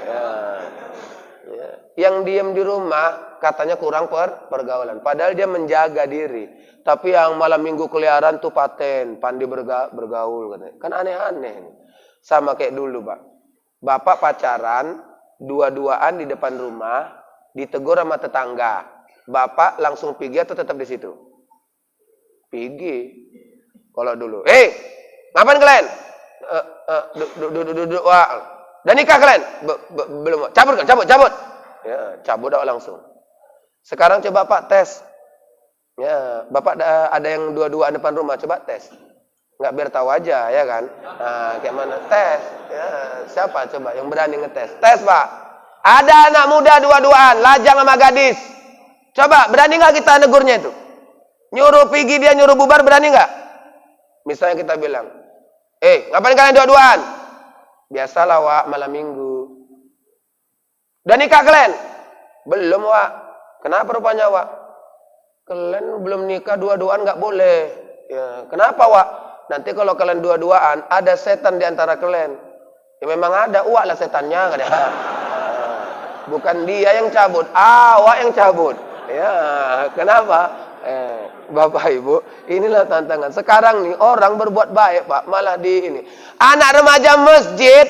Speaker 1: Ya. Yang diam di rumah katanya kurang pergaulan. Padahal dia menjaga diri. Tapi yang malam minggu keliaran tuh paten, pandai bergaul katanya. Kan aneh-aneh. Sama kayak dulu, Pak. Bapak pacaran, dua-duaan di depan rumah, ditegur sama tetangga. Bapak langsung pergi atau tetap di situ? Pergi. Kalau dulu, ngapain kalian? Duduk. Dan nikah kalian? Belum. Cabut. Ya, cabut langsung. Sekarang coba Pak tes. Ya, Bapak ada yang dua-duaan depan rumah, coba tes. Nggak biar tahu aja, ya kan? Kayak mana? Tes. Ya, siapa coba yang berani ngetes? Tes, Pak. Ada anak muda dua-duaan, lajang sama gadis. Coba, berani nggak kita negurnya itu? Nyuruh pergi dia, nyuruh bubar, berani nggak? Misalnya kita bilang, ngapain kalian dua-duaan? Biasalah, Wak, malam minggu. Udah nikah kalian? Belum, Wak. Kenapa rupanya, Wak? Kalian belum nikah, dua-duaan nggak boleh. Ya, kenapa, Wak? Nanti kalau kalian dua-duaan, ada setan di antara kalian. Ya memang ada, Wak lah setannya. Bukan dia yang cabut, awak yang cabut. Ya, kenapa? Bapak Ibu, inilah tantangan. Sekarang nih orang berbuat baik, Pak, malah di ini. Anak remaja masjid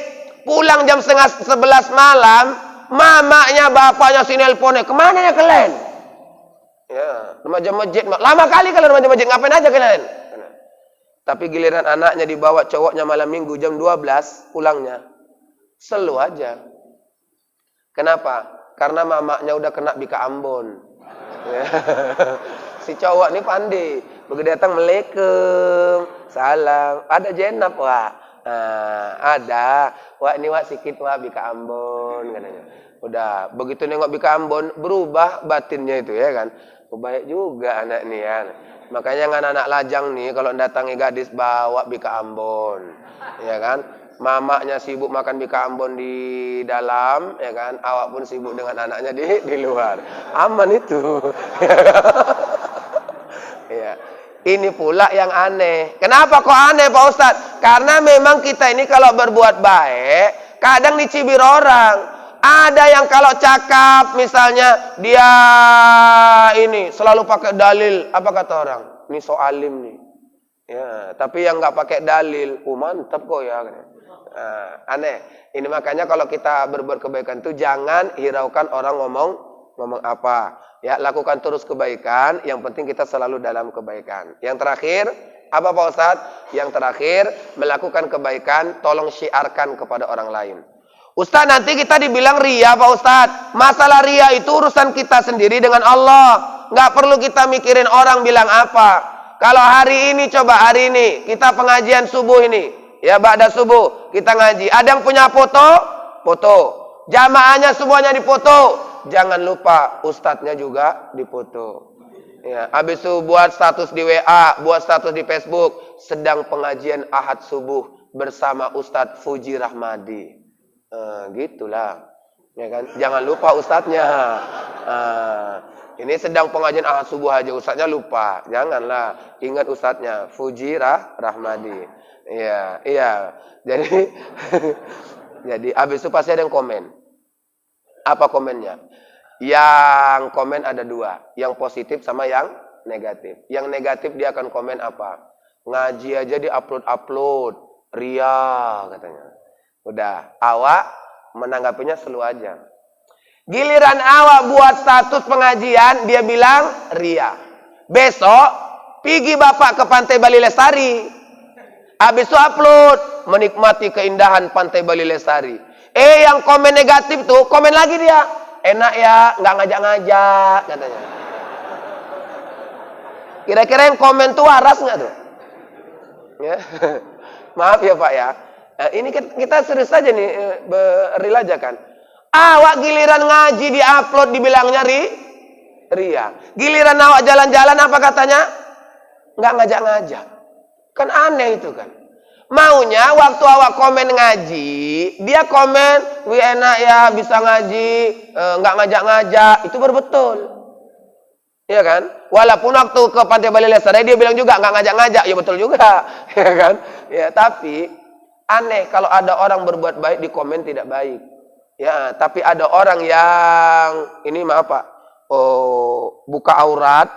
Speaker 1: pulang jam 10:30 malam, mamanya bapaknya sinelponnya, kemana ya kalian? Ya, remaja masjid. Lama kali kalau remaja masjid, ngapain aja kalian? Tapi giliran anaknya dibawa cowoknya malam minggu jam 12 pulangnya. Selu aja. Kenapa? Karena mamaknya udah kena bika Ambon. Ya. Si cowok ini pandai. Begitu datang, Assalamualaikum, salam. Ada jenab, Wak. Ada. Wak, ini Wak sikit, Wak, bika Ambon. Katanya. Udah, begitu nengok bika Ambon, berubah batinnya itu, ya kan. Baik juga anak ini ya. Makanya anak-anak lajang nih, kalau datangi gadis, bawa bika Ambon. Ya kan. Mamaknya sibuk makan bika Ambon di dalam, ya kan. Awak pun sibuk dengan anaknya di luar. Aman itu. Ya. Ini pula yang aneh. Kenapa kok aneh, Pak Ustadz? Karena memang kita ini kalau berbuat baik, kadang dicibir orang. Ada yang kalau cakap, misalnya dia ini selalu pakai dalil. Apa kata orang? Ini so alim nih. Ya, tapi yang nggak pakai dalil, mantap kok ya. Aneh. Ini makanya kalau kita berbuat kebaikan itu jangan hiraukan orang ngomong apa. Ya, lakukan terus kebaikan. Yang penting kita selalu dalam kebaikan. Yang terakhir, apa Pak Ustadz? Yang terakhir, melakukan kebaikan, tolong syiarkan kepada orang lain. Ustadz, nanti kita dibilang ria, Pak Ustadz. Masalah ria itu urusan kita sendiri dengan Allah. Nggak perlu kita mikirin orang bilang apa. Kalau hari ini, coba hari ini, kita pengajian subuh ini. Ya, ba'da subuh, kita ngaji. Ada yang punya foto? Foto. Jamaahnya semuanya difoto. Jangan lupa, ustadznya juga difoto. Ya, habis itu buat status di WA, buat status di Facebook. Sedang pengajian Ahad subuh bersama Ustadz Fuji Rahmadi. Gitulah, ya kan? Jangan lupa ustadznya. Ini sedang pengajian Ahad subuh aja, ustadznya lupa. Janganlah, ingat ustadznya Fuji Rahmadi. Iya. Jadi habis itu pasti ada yang komen. Apa komennya? Yang komen ada dua, yang positif sama yang negatif. Yang negatif dia akan komen apa? Ngaji aja di-upload, ria katanya. Udah, awak menanggapinya selu aja. Giliran awak buat status pengajian, dia bilang ria. Besok, pergi bapak ke Pantai Bali Lestari. Habis itu upload, menikmati keindahan Pantai Bali Lestari. Yang komen negatif tuh, komen lagi dia. Enak ya, nggak ngajak-ngajak, katanya. Kira-kira yang komen tuh waras nggak tuh? Ya. Maaf ya Pak ya. Ini kita serius saja nih, real aja kan. Awak giliran ngaji di-upload dibilangnya ria. Giliran awak jalan-jalan apa katanya? Nggak ngajak-ngajak. Kan aneh itu kan. Maunya waktu awak komen ngaji, dia komen, wih enak ya bisa ngaji, nggak ngajak-ngajak. Itu baru betul. Iya kan? Walaupun waktu ke Pantai Bali Lestari dia bilang juga nggak ngajak-ngajak, ya betul juga. Ya kan? Ya, tapi aneh kalau ada orang berbuat baik di komen tidak baik. Ya, tapi ada orang yang ini maaf Pak, buka aurat,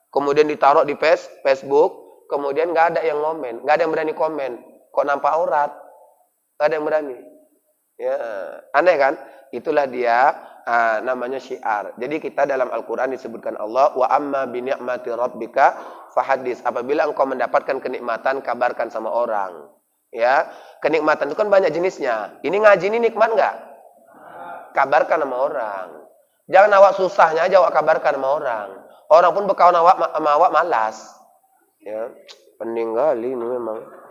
Speaker 1: kemudian ditaruh di Facebook, kemudian nggak ada yang ngomen, nggak ada yang berani komen. Kok nampak aurat? Nggak ada yang berani. Ya, aneh kan? Itulah dia namanya syiar. Jadi kita dalam Al-Quran disebutkan Allah, wa amma bi ni'mati rabbika fahadis. Apabila engkau mendapatkan kenikmatan, kabarkan sama orang. Ya, kenikmatan itu kan banyak jenisnya. Ini ngaji ini nikmat nggak? Kabarkan sama orang. Jangan awak susahnya aja awak kabarkan sama orang. Orang pun berkawan sama awak malas. Ya, pening kali ini memang.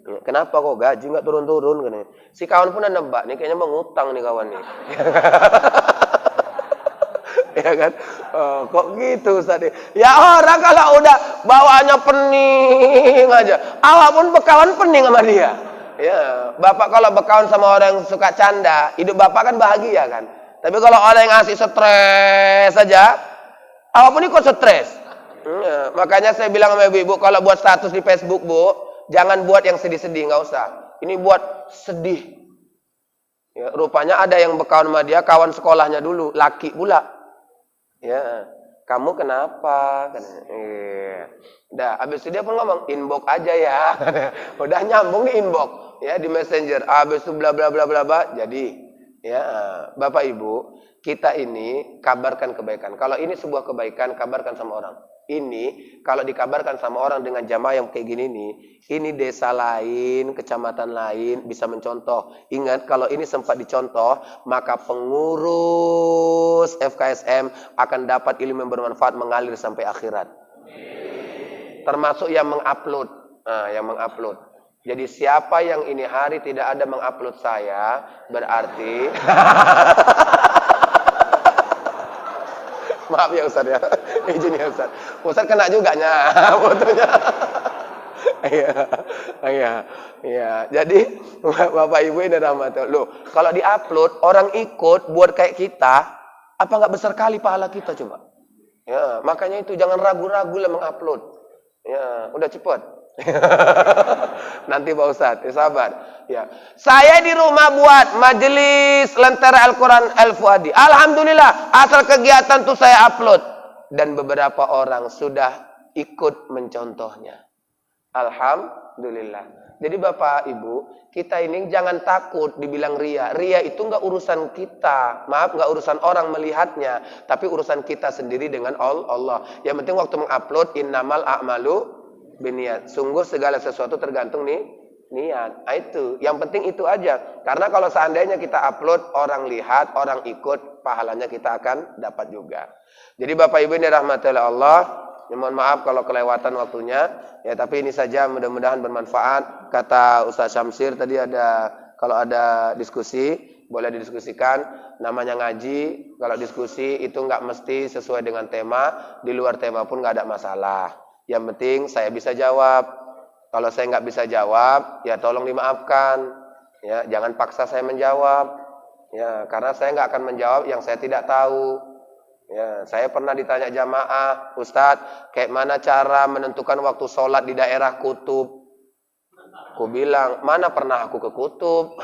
Speaker 1: Ya, kenapa kok gaji nggak turun-turun? Si kawan pun ada nebak nih, kayaknya mengutang nih kawan nih. Ya kan? Kok gitu Ustaz? Ya orang kalau udah bawaannya pening aja, awak pun berkawan pening sama dia. Ya, bapak kalau berkawan sama orang yang suka canda, hidup bapak kan bahagia kan. Tapi kalau orang yang ngasih stres saja, awak pun ikut stres. Ya, makanya saya bilang sama ibu-ibu, kalau buat status di Facebook, Bu, jangan buat yang sedih-sedih, nggak usah. Ini buat sedih. Ya, rupanya ada yang berkawan sama dia, kawan sekolahnya dulu, laki pula. Ya, kamu kenapa? Udah, habis itu dia pun ngomong, inbox aja ya. Udah nyambung di inbox, ya di messenger. Habis itu bla bla bla bla bla, jadi, Ya, Bapak Ibu, kita ini kabarkan kebaikan. Kalau ini sebuah kebaikan, kabarkan sama orang. Ini kalau dikabarkan sama orang dengan jamaah yang kayak gini nih, ini desa lain, kecamatan lain bisa mencontoh. Ingat, kalau ini sempat dicontoh, maka pengurus FKSM akan dapat ilmu yang bermanfaat mengalir sampai akhirat. Termasuk yang mengupload. Nah, yang mengupload. Jadi siapa yang ini hari tidak ada mengupload saya, berarti maaf ya Ustaz ya. Izin ya Ustaz. Ustaz kena juga nya fotonya. Iya. Jadi Bapak Ibu ini rahmatullah. Loh, kalau diupload orang ikut buat kayak kita, apa enggak besar kali pahala kita coba? Ya, makanya itu jangan ragu-ragu lah mengupload. Ya, udah cepat. Nanti Pak Ustaz, ya sabar. Ya. Saya di rumah buat majelis Lentera Al-Quran Al-Fuadi. Alhamdulillah, asal kegiatan tuh saya upload. Dan beberapa orang sudah ikut mencontohnya. Alhamdulillah. Jadi Bapak Ibu, kita ini jangan takut dibilang ria. Ria itu enggak urusan kita. Maaf, enggak urusan orang melihatnya. Tapi urusan kita sendiri dengan Allah. Yang penting waktu mengupload, innamal a'malu biniat. Sungguh segala sesuatu tergantung nih niat. Nah, itu. Yang penting itu aja. Karena kalau seandainya kita upload, orang lihat, orang ikut, pahalanya kita akan dapat juga. Jadi Bapak Ibu ini rahmatullah Allah. Ya, mohon maaf kalau kelewatan waktunya. Ya, tapi ini saja mudah-mudahan bermanfaat. Kata Ustaz Syamsir tadi kalau ada diskusi, boleh didiskusikan. Namanya ngaji, kalau diskusi itu nggak mesti sesuai dengan tema. Di luar tema pun nggak ada masalah. Yang penting saya bisa jawab. Kalau saya nggak bisa jawab, ya tolong dimaafkan. Ya, jangan paksa saya menjawab. Ya, karena saya nggak akan menjawab yang saya tidak tahu. Ya, saya pernah ditanya jamaah, Ustadz, kayak mana cara menentukan waktu sholat di daerah kutub? Aku bilang, mana pernah aku ke kutub?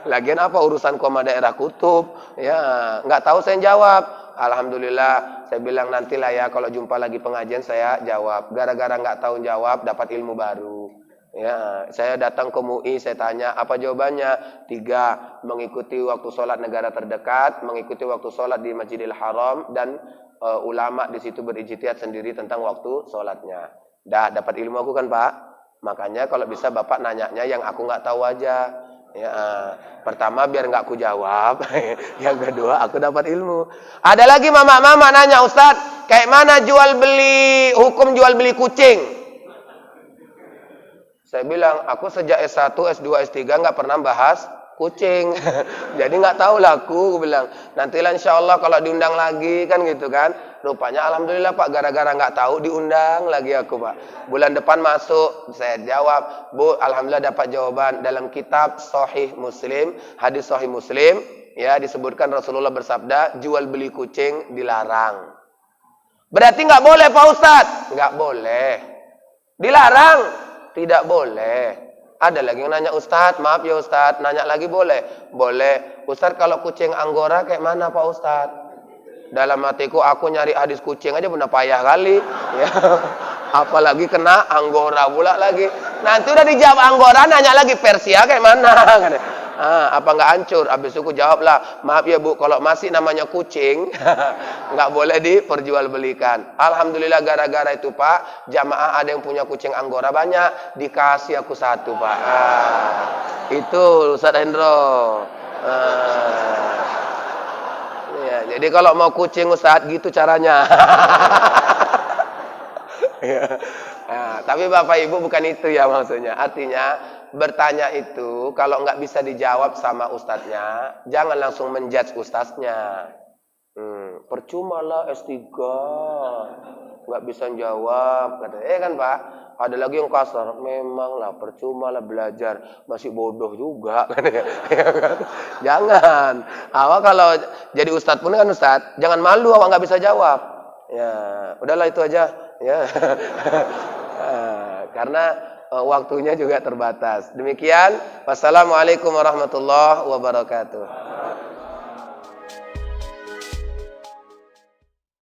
Speaker 1: Lagian apa urusanku sama daerah kutub? Ya, nggak tahu saya jawab. Alhamdulillah, saya bilang nantilah ya kalau jumpa lagi pengajian saya jawab. Gara-gara nggak tahu jawab, dapat ilmu baru. Ya, saya datang ke MUI, saya tanya apa jawabannya? 3, mengikuti waktu sholat negara terdekat, mengikuti waktu sholat di Masjidil Haram, dan ulama di situ berijtihad sendiri tentang waktu sholatnya. Dah dapat ilmu aku kan Pak? Makanya kalau bisa Bapak nanyanya yang aku nggak tahu aja. Ya, pertama biar nggak aku jawab, yang kedua aku dapat ilmu. Ada lagi mama-mama nanya, Ustadz, kayak mana hukum jual beli kucing? Saya bilang, aku sejak S1, S2, S3 nggak pernah bahas kucing. Jadi nggak tahu lah aku bilang. Nantilah insya Allah kalau diundang lagi kan gitu kan. Rupanya alhamdulillah Pak, gara-gara nggak tahu diundang lagi aku Pak. Bulan depan masuk, saya jawab, Bu, alhamdulillah dapat jawaban dalam kitab Sahih Muslim, hadis Sahih Muslim, ya disebutkan Rasulullah bersabda, jual beli kucing dilarang. Berarti nggak boleh Pak Ustadz? Nggak boleh. Dilarang? Tidak boleh. Ada lagi yang nanya, Ustadz, maaf ya Ustadz, nanya lagi boleh? Boleh. Ustadz, kalau kucing Anggora kayak mana Pak Ustadz? Dalam hatiku, aku nyari hadis kucing aja benar payah kali. Ya. Apalagi kena Anggora pula lagi. Nanti udah dijawab Anggora, nanya lagi Persia kayak mana? Apa nggak hancur? Habis itu aku jawab lah, maaf ya Bu, kalau masih namanya kucing, nggak boleh diperjualbelikan. Alhamdulillah gara-gara itu Pak, jamaah ada yang punya kucing Anggora banyak, dikasih aku 1 Pak. Itu Ustaz Hendro. Ya, jadi kalau mau kucing Ustaz, gitu caranya. Ya. Nah, tapi Bapak Ibu bukan itu ya maksudnya. Artinya bertanya itu kalau nggak bisa dijawab sama ustadznya, jangan langsung menjudge ustadznya. Percuma lah S3 nggak bisa jawab, katanya. Kan Pak, ada lagi yang kasar. Memang lah percuma lah belajar, masih bodoh juga. Jangan. Awak kalau jadi ustadz pun kan ustadz, jangan malu awak nggak bisa jawab. Ya, udahlah itu aja. Ya. Karena waktunya juga terbatas. Demikian, wassalamualaikum warahmatullahi wabarakatuh.